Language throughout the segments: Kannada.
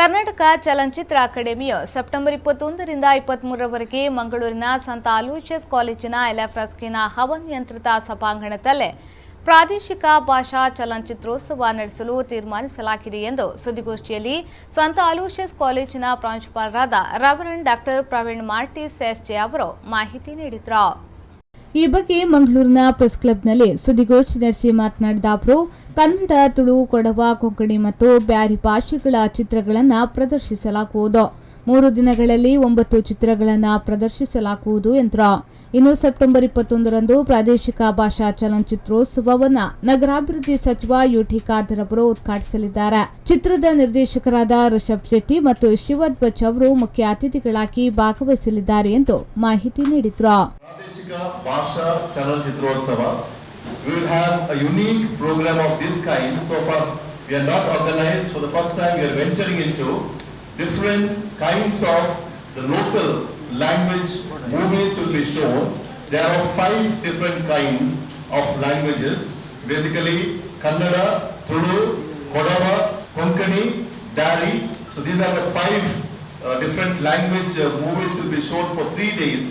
ಕರ್ನಾಟಕ ಚಲನಚಿತ್ರ ಅಕಾಡೆಮಿಯು ಸೆಪ್ಟೆಂಬರ್ 21ರಿಂದ 23ರವರೆಗೆ ಮಂಗಳೂರಿನ ಸಂತ ಅಲೋಷಿಯಸ್ ಕಾಲೇಜಿನ ಎಲ್ಎಫ್ರಸ್ಕಿನ ಹವಾನಿಯಂತ್ರಿತ ಸಭಾಂಗಣದಲ್ಲೇ ಪ್ರಾದೇಶಿಕ ಭಾಷಾ ಚಲನಚಿತ್ರೋತ್ಸವ ನಡೆಸಲು ತೀರ್ಮಾನಿಸಲಾಗಿದೆ ಎಂದು ಸುದ್ದಿಗೋಷ್ಠಿಯಲ್ಲಿ ಸಂತ ಅಲೋಷಿಯಸ್ ಕಾಲೇಜಿನ ಪ್ರಾಂಶುಪಾಲರಾದ ರೆವರೆಂಡ್ ಡಾಕ್ಟರ್ ಪ್ರವೀಣ್ ಮಾರ್ಟಿಸ್ ಎಸ್ಜೆ ಅವರು ಮಾಹಿತಿ ನೀಡಿದರು. ಈ ಬಗ್ಗೆ ಮಂಗಳೂರಿನ ಪ್ರೆಸ್ ಕ್ಲಬ್ನಲ್ಲಿ ಸುದ್ದಿಗೋಷ್ಠಿ ನಡೆಸಿ ಮಾತನಾಡಿದ ಅವರು, ಕನ್ನಡ, ತುಳು, ಕೊಡವ, ಕೊಂಕಣಿ ಮತ್ತು ಬ್ಯಾರಿ ಭಾಷೆಗಳ ಚಿತ್ರಗಳನ್ನು ಪ್ರದರ್ಶಿಸಲಾಗುವುದು. 3 ದಿನಗಳಲ್ಲಿ 9 ಚಿತ್ರಗಳನ್ನು ಪ್ರದರ್ಶಿಸಲಾಗುವುದು ಎಂದರು. ಇನ್ನು ಸೆಪ್ಟೆಂಬರ್ 21ರಂದು ಪ್ರಾದೇಶಿಕ ಭಾಷಾ ಚಲನಚಿತ್ರೋತ್ಸವವನ್ನು ನಗರಾಭಿವೃದ್ಧಿ ಸಚಿವ ಯುಟಿ ಖಾದರ್ ಅವರು ಉದ್ಘಾಟಿಸಲಿದ್ದಾರೆ. ಚಿತ್ರದ ನಿರ್ದೇಶಕರಾದ ರಿಷಬ್ ಶೆಟ್ಟಿ ಮತ್ತು ಶಿವಧ್ವಜ್ ಅವರು ಮುಖ್ಯ ಅತಿಥಿಗಳಾಗಿ ಭಾಗವಹಿಸಲಿದ್ದಾರೆ ಎಂದು ಮಾಹಿತಿ ನೀಡಿದರು. Bhasha Chalanachitrotsava. We will have a unique program of this kind. So far, we are not organized. For the first time, we are venturing into different kinds of the local language movies will be shown. There are 5 different kinds of languages. Basically, Kannada, Tulu, Kodava, Konkani, Dari. So these are the 5 different language movies will be shown for 3 days.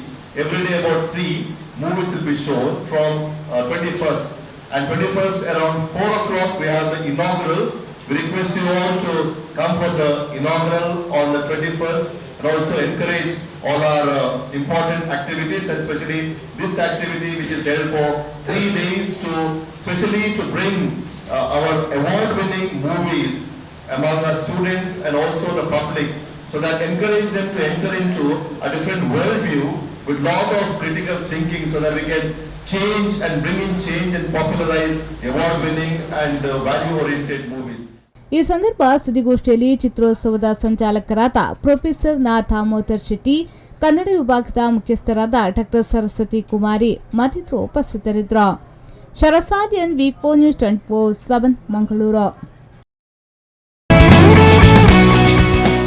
Every day about 3 movies will be shown from 21st. And 21st around 4 o'clock we have the inaugural. We request you all to come for the inaugural on the 21st and also encourage all our important activities, and especially this activity which is held for 3 days especially to bring our award-winning movies among our students and also the public, so that encourage them to enter into a different worldview with lot of critical thinking, so that we can change and bring in change and popularize award-winning and value-oriented movies. ಈ ಸಂದರ್ಭ ಸುದ್ದಿಗೋಷ್ಠಿಯಲ್ಲಿ ಚಿತ್ರೋತ್ಸವದ ಸಂಚಾಲಕರಾದ ಪ್ರೊಫೆಸರ್ ದಾಮೋದರ್ ಶೆಟ್ಟಿ, ಕನ್ನಡ ವಿಭಾಗದ ಮುಖ್ಯಸ್ಥರಾದ ಡಾಕ್ಟರ್ ಸರಸ್ವತಿ ಕುಮಾರಿ ಮತ್ತಿತರರು ಉಪಸ್ಥಿತರಿದ್ದರು. ಶರಸಾದಿಯನ್ ವಿ4 ನ್ಯೂಸ್ 24/7 ಮಂಗಳೂರು.